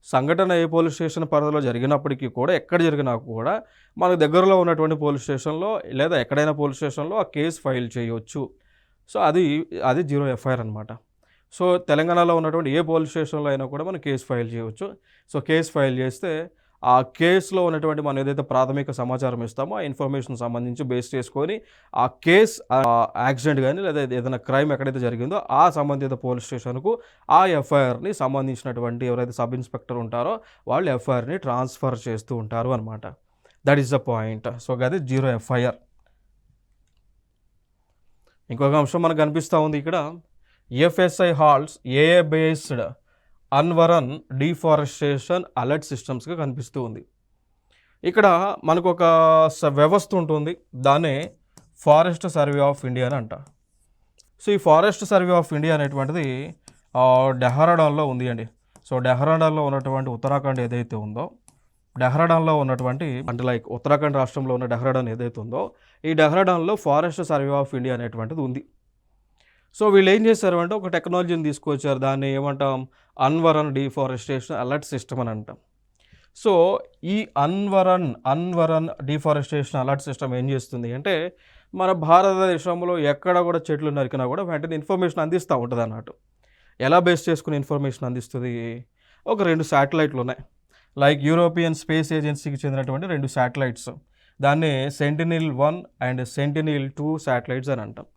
సంఘటన ఏ పోలీస్ స్టేషన్ పరిధిలో జరిగినప్పటికీ కూడా, ఎక్కడ జరిగినా కూడా మనకు దగ్గరలో ఉన్నటువంటి పోలీస్ స్టేషన్లో లేదా ఎక్కడైనా పోలీస్ స్టేషన్లో ఆ కేసు ఫైల్ చేయవచ్చు. సో అది జీరో ఎఫ్ఐఆర్ అనమాట. సో తెలంగాణలో ఉన్నటువంటి ఏ పోలీస్ స్టేషన్లో అయినా కూడా మనం కేసు ఫైల్ చేయవచ్చు. సో కేసు ఫైల్ చేస్తే ఆ కేసులో ఉన్నటువంటి మనం ఏదైతే ప్రాథమిక సమాచారం ఇస్తామో ఆ ఇన్ఫర్మేషన్ సంబంధించి బేస్ చేసుకొని ఆ కేసు యాక్సిడెంట్ కానీ లేదా ఏదైనా క్రైమ్ ఎక్కడైతే జరిగిందో ఆ సంబంధిత పోలీస్ స్టేషన్కు ఆ ఎఫ్ఐఆర్ని సంబంధించినటువంటి ఎవరైతే సబ్ ఇన్స్పెక్టర్ ఉంటారో వాళ్ళు ఎఫ్ఐఆర్ని ట్రాన్స్ఫర్ చేస్తూ ఉంటారు అనమాట. That is the point. So అది జీరో ఎఫ్ఐఆర్. ఇంకొక అంశం మనకు కనిపిస్తూ ఉంది ఇక్కడ, ఎఫ్ఎస్ఐ హాల్స్ ఏఏ బేస్డ్ అన్వరన్ డిఫారెస్టేషన్ అలర్ట్ సిస్టమ్స్గా కనిపిస్తూ ఉంది. ఇక్కడ మనకు ఒక వ్యవస్థ ఉంటుంది, దాన్నే ఫారెస్ట్ సర్వే ఆఫ్ ఇండియా అని అంట. సో ఈ ఫారెస్ట్ సర్వే ఆఫ్ ఇండియా అనేటువంటిది డెహ్రాడూన్లో ఉంది అండి. సో డెహ్రాడూన్లో ఉన్నటువంటి ఉత్తరాఖండ్ ఏదైతే ఉందో, డెహ్రాడూన్లో ఉన్నటువంటి అంటే లైక్ ఉత్తరాఖండ్ రాష్ట్రంలో ఉన్న డెహ్రాడూన్ ఏదైతే ఉందో, ఈ డెహ్రాడూన్లో ఫారెస్ట్ సర్వే ఆఫ్ ఇండియా అనేటువంటిది ఉంది. సో వీళ్ళు ఏం చేశారు అంటే ఒక టెక్నాలజీని తీసుకొచ్చారు, దాన్ని ఏమంటాం, అన్వరన్ డిఫారెస్టేషన్ అలర్ట్ సిస్టమ్ అని అంటాం. సో ఈ అన్వరన్ డిఫారెస్టేషన్ అలర్ట్ సిస్టమ్ ఏం చేస్తుంది అంటే, మన భారతదేశంలో ఎక్కడ కూడా చెట్లు నరికినా కూడా వెంటనే ఇన్ఫర్మేషన్ అందిస్తూ ఉంటుంది అన్నట్టు. ఎలా బేస్ చేసుకుని ఇన్ఫర్మేషన్ అందిస్తుంది? ఒక 2 శాటిలైట్లు ఉన్నాయి, లైక్ యూరోపియన్ స్పేస్ ఏజెన్సీకి చెందినటువంటి 2 శాటిలైట్స్, దాన్ని సెంటినెల్-1 అండ్ సెంటినెల్-2 శాటిలైట్స్ అని అంటాం.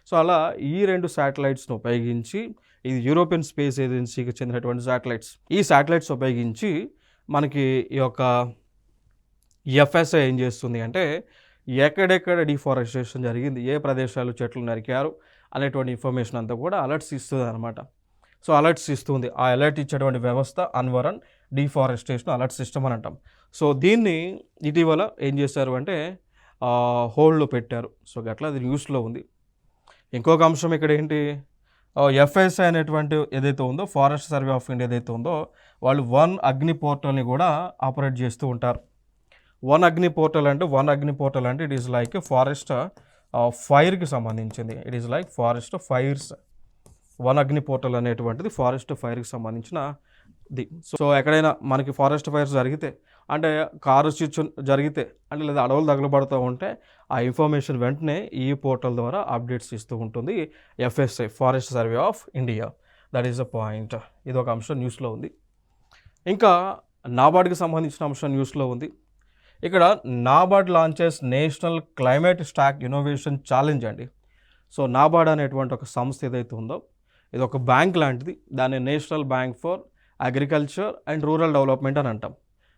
సో అలా ఈ 2 శాటిలైట్స్ను ఉపయోగించి, ఇది యూరోపియన్ స్పేస్ ఏజెన్సీకి చెందినటువంటి శాటిలైట్స్, ఈ శాటిలైట్స్ ఉపయోగించి మనకి ఈ యొక్క ఎఫ్ఎస్ఐ ఏం చేస్తుంది అంటే, ఎక్కడెక్కడ డిఫారెస్టేషన్ జరిగింది, ఏ ప్రదేశాలు చెట్లు నరికారు అనేటువంటి ఇన్ఫర్మేషన్ అంతా కూడా అలర్ట్స్ ఇస్తుంది అనమాట. సో అలర్ట్స్ ఇస్తుంది. ఆ అలర్ట్ ఇచ్చేటువంటి వ్యవస్థ అన్వరన్ డిఫారెస్టేషన్ అలర్ట్ సిస్టమ్ అని అంటాం. సో దీన్ని ఇటీవల ఏం చేశారు అంటే హోల్డ్లో పెట్టారు. సో అట్లా అది న్యూస్లో ఉంది. ఇంకొక అంశం ఇక్కడ ఏంటి, ఎఫ్ఎస్ఐ అనేటువంటి ఏదైతే ఉందో, ఫారెస్ట్ సర్వే ఆఫ్ ఇండియా ఏదైతే ఉందో, వాళ్ళు వన్ అగ్ని పోర్టల్ని కూడా ఆపరేట్ చేస్తూ ఉంటారు. వన్ అగ్ని పోర్టల్ అంటే ఇట్ ఈస్ లైక్ ఫారెస్ట్ ఫైర్కి సంబంధించింది. It is like forest fires. One అగ్ని పోర్టల్ అనేటువంటిది ఫారెస్ట్ ఫైర్కి సంబంధించినది. సో ఎక్కడైనా మనకి ఫారెస్ట్ ఫైర్స్ జరిగితే, అంటే కారు స్విచ్ జరిగితే, అంటే లేదా అడవులు తగలబడుతూ ఉంటే ఆ ఇన్ఫర్మేషన్ వెంటనే ఈ పోర్టల్ ద్వారా అప్డేట్స్ ఇస్తూ ఉంటుంది FSI, forest survey of India. That is the point. ఇది ఒక అంశం న్యూస్లో ఉంది. ఇంకా నాబార్డ్కి సంబంధించిన అంశం న్యూస్లో ఉంది. ఇక్కడ NABARD launches national climate stack innovation challenge అండి. సో నాబార్డ్ అనేటువంటి ఒక సంస్థ ఏదైతే ఉందో, ఇది ఒక బ్యాంక్ లాంటిది. దాన్ని national bank for agriculture and rural development అని అంటాం.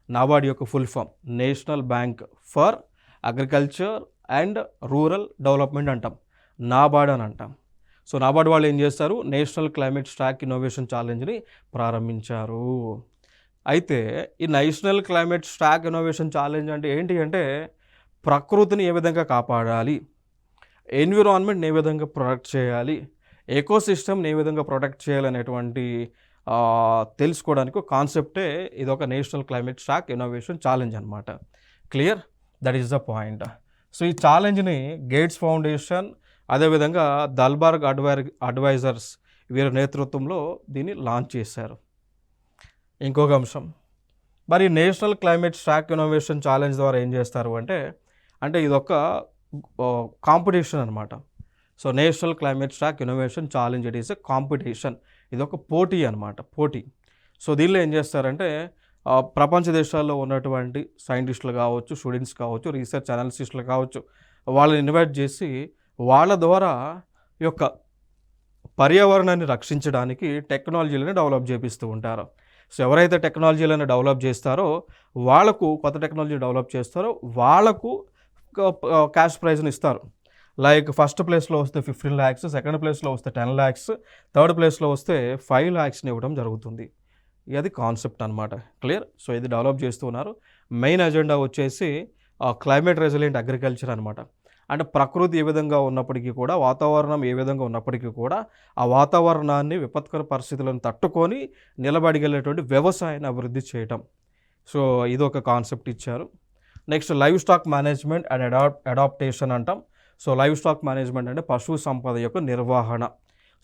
నాబార్డ్ యొక్క full form national bank for agriculture and rural development అంటాం, నాబార్డ్ అని అంటాం. సో నాబార్డ్ వాళ్ళు ఏం చేస్తారు, నేషనల్ క్లైమేట్ స్టాక్ ఇన్నోవేషన్ ఛాలెంజ్ని ప్రారంభించారు. అయితే ఈ national climate stack innovation challenge అంటే ఏంటి అంటే, ప్రకృతిని ఏ విధంగా కాపాడాలి, ఎన్విరాన్మెంట్ని ఏ విధంగా ప్రొటెక్ట్ చేయాలి, ఎకోసిస్టమ్ని ఏ విధంగా ప్రొటెక్ట్ చేయాలనేటువంటి తెలుసుకోవడానికి ఒక కాన్సెప్టే ఇది ఒక national climate stack innovation challenge అనమాట. Clear? That is the point. So ఈ ఛాలెంజ్ని గేట్స్ ఫౌండేషన్, అదేవిధంగా దల్బర్గ్ అడ్వైజర్స్ వీరి నేతృత్వంలో దీన్ని లాంచ్ చేశారు. ఇంకొక అంశం, మరి national climate stack innovation challenge ద్వారా ఏం చేస్తారు అంటే ఇదొక కాంపిటీషన్ అనమాట. So national climate stack innovation challenge, it is a competition, ఇదొక పోటీ అనమాట, పోటీ. సో దీనిలో ఏం చేస్తారంటే, ప్రపంచ దేశాల్లో ఉన్నటువంటి సైంటిస్టులు కావచ్చు, స్టూడెంట్స్ కావచ్చు, రీసెర్చ్ అనాలిసిస్టులు కావచ్చు, వాళ్ళని ఇన్వైట్ చేసి వాళ్ళ ద్వారా ఈ యొక్క పర్యావరణాన్ని రక్షించడానికి టెక్నాలజీలను డెవలప్ చేపిస్తూ ఉంటారు. సో ఎవరైతే టెక్నాలజీలను డెవలప్ చేస్తారో, వాళ్ళకు కొత్త టెక్నాలజీ డెవలప్ చేస్తారో వాళ్ళకు క్యాష్ ప్రైజ్ని ఇస్తారు. లైక్ ఫస్ట్ ప్లేస్లో వస్తే 15 lakhs, సెకండ్ ప్లేస్లో వస్తే 10 lakhs, థర్డ్ ప్లేస్లో వస్తే 5 lakhsని ఇవ్వడం జరుగుతుంది. ఇది కాన్సెప్ట్ అనమాట. క్లియర్? సో ఇది డెవలప్ చేస్తున్నారు. మెయిన్ అజెండా వచ్చేసి క్లైమేట్ రెసిలియంట్ అగ్రికల్చర్ అనమాట. అంటే ప్రకృతి ఏ విధంగా ఉన్నప్పటికీ కూడా, వాతావరణం ఏ విధంగా ఉన్నప్పటికీ కూడా, ఆ వాతావరణాన్ని విపత్కర పరిస్థితులను తట్టుకొని నిలబడగలిగేటువంటి వ్యవసాయాన్ని అభివృద్ధి చేయటం. సో ఇదొక కాన్సెప్ట్ ఇచ్చారు. Next live stock management and adaptation అంటాం. సో లైవ్ స్టాక్ మేనేజ్మెంట్ అంటే పశు సంపద యొక్క నిర్వహణ.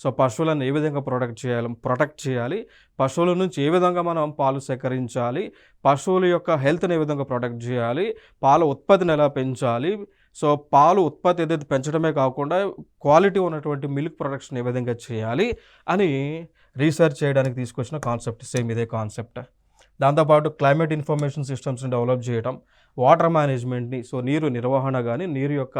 సో పశువులను ఏ విధంగా ప్రొటెక్ట్ చేయాలి, పశువుల నుంచి ఏ విధంగా మనం పాలు సేకరించాలి, పశువుల యొక్క హెల్త్ని ఏ విధంగా ప్రొటెక్ట్ చేయాలి, పాల ఉత్పత్తిని ఎలా పెంచాలి, సో పాలు ఉత్పత్తి ఏదైతే పెంచడమే కాకుండా క్వాలిటీ ఉన్నటువంటి మిల్క్ ప్రొడక్షన్ ఏ విధంగా చేయాలి అని రీసెర్చ్ చేయడానికి తీసుకొచ్చిన కాన్సెప్ట్ సేమ్ ఇదే కాన్సెప్ట్. దాంతోపాటు క్లైమేట్ ఇన్ఫర్మేషన్ సిస్టమ్స్ని డెవలప్ చేయడం, వాటర్ మేనేజ్మెంట్ని, సో నీరు నిర్వహణ కానీ నీరు యొక్క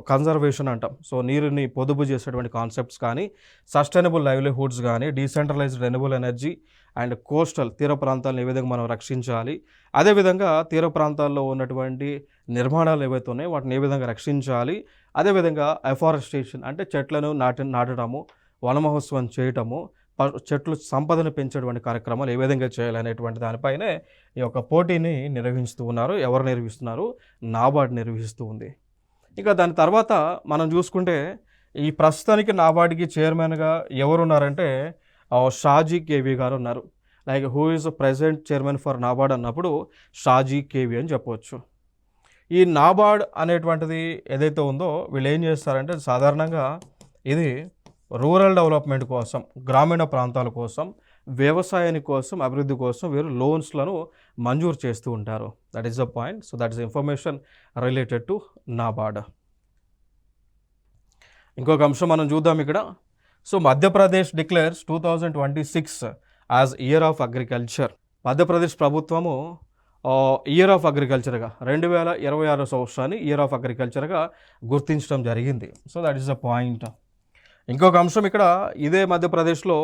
కన్జర్వేషన్ అంటాం, సో నీరుని పొదుపు చేసేటువంటి కాన్సెప్ట్స్ కానీ, సస్టైనబుల్ లైవ్లీహుడ్స్ కానీ, decentralised renewable energy and coastal తీర ప్రాంతాలను ఏ విధంగా మనం రక్షించాలి, అదేవిధంగా తీర ప్రాంతాల్లో ఉన్నటువంటి నిర్మాణాలు ఏవైతే ఉన్నాయో వాటిని ఏ విధంగా రక్షించాలి, అదేవిధంగా అఫారెస్టేషన్ అంటే చెట్లను నాటడము, వనమహోత్సవం చేయటము, చెట్లు సంపదను పెంచేటువంటి కార్యక్రమాలు ఏ విధంగా చేయాలనేటువంటి దానిపైనే ఈ యొక్క పోటీని నిర్వహిస్తూ ఉన్నారు. ఎవరు నిర్వహిస్తున్నారు? నాబార్డ్ నిర్వహిస్తూ ఉంది. ఇక దాని తర్వాత మనం చూసుకుంటే ఈ ప్రస్తుతానికి నాబార్డ్కి చైర్మన్గా ఎవరున్నారంటే షాజీ కేవీ గారు ఉన్నారు. Like who is present chairman for NABARD అన్నప్పుడు షాజీ కేవీ అని చెప్పవచ్చు. ఈ నాబార్డ్ అనేటువంటిది ఏదైతే ఉందో వీళ్ళు ఏం చేస్తారంటే సాధారణంగా ఇది రూరల్ డెవలప్మెంట్ కోసం, గ్రామీణ ప్రాంతాల కోసం, వ్యవసాయాని కోసం, అభివృద్ధి కోసం వీరు లోన్స్లను మంజూరు చేస్తూ ఉంటారు. That is the point. So that is information related to NABARD. ఇంకొక అంశం మనం చూద్దాం ఇక్కడ. So Madhya Pradesh declares 2026 as year of agriculture. Madhya Pradesh ప్రభుత్వము ఇయర్ ఆఫ్ అగ్రికల్చర్గా 2026 సంవత్సరాన్ని ఇయర్ ఆఫ్ అగ్రికల్చర్గా గుర్తించడం జరిగింది. So that is the point. ఇంకొక అంశం ఇక్కడ ఇదే మధ్యప్రదేశ్లో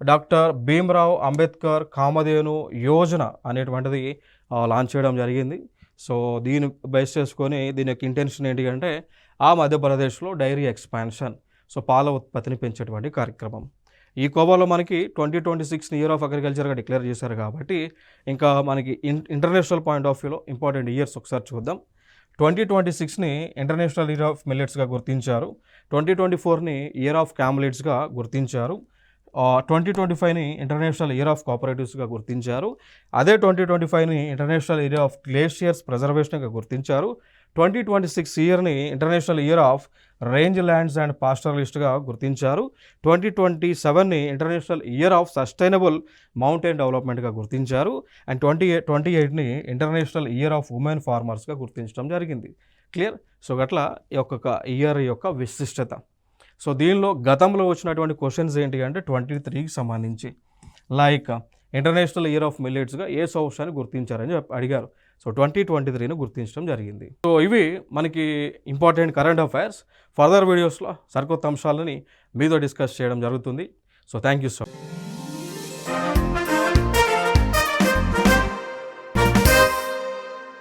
డాక్టర్ భీమ్రావ్ అంబేద్కర్ కామధేను యోజన అనేటువంటిది లాంచ్ చేయడం జరిగింది. సో దీన్ని బేస్ చేసుకొని దీని యొక్క ఇంటెన్షన్ ఏంటి అంటే ఆ మధ్యప్రదేశ్లో డైరీ ఎక్స్పాన్షన్, సో పాల ఉత్పత్తిని పెంచేటువంటి కార్యక్రమం. ఈ కోవాలో మనకి 2026 ఇయర్ ఆఫ్ అగ్రికల్చర్గా డిక్లేర్ చేశారు కాబట్టి ఇంకా మనకి ఇంటర్నేషనల్ పాయింట్ ఆఫ్ వ్యూలో ఇంపార్టెంట్ ఇయర్స్ ఒకసారి చూద్దాం. 2026ని ఇంటర్నేషనల్ ఇయర్ ఆఫ్ మిల్లెట్స్గా గుర్తించారు. 2024ని ఇయర్ ఆఫ్ క్యామ్లెట్స్గా గుర్తించారు. 2025ని ఇంటర్నేషనల్ ఇయర్ ఆఫ్ కోఆపరేటివ్స్గా గుర్తించారు. అదే 2025ని ఇంటర్నేషనల్ ఇయర్ ఆఫ్ గ్లేషియర్స్ ప్రిజర్వేషన్గా గుర్తించారు. 2026 ఇయర్ని international year of rangelands and పాస్టరలిస్ట్గా గుర్తించారు. 2027ని international year of sustainable mountain డెవలప్మెంట్గా గుర్తించారు. అండ్ 2028ని ఇంటర్నేషనల్ ఇయర్ ఆఫ్ ఉమెన్ ఫార్మర్స్గా గుర్తించడం జరిగింది. క్లియర్? సో గట్లా ఈ ఒక్కొక్క ఇయర్ యొక్క విశిష్టత. సో దీనిలో గతంలో వచ్చినటువంటి క్వశ్చన్స్ ఏంటి అంటే 23కి సంబంధించి లైక్ ఇంటర్నేషనల్ ఇయర్ ఆఫ్ మిల్లెట్స్గా ఏ సంవత్సరాన్ని గుర్తించారని అడిగారు. సో 2023ని గుర్తించడం జరిగింది. సో ఇవి మనకి ఇంపార్టెంట్ కరెంట్ అఫైర్స్. ఫర్దర్ వీడియోస్లో సరికొత్త అంశాలని మీతో డిస్కస్ చేయడం జరుగుతుంది. So thank you so much.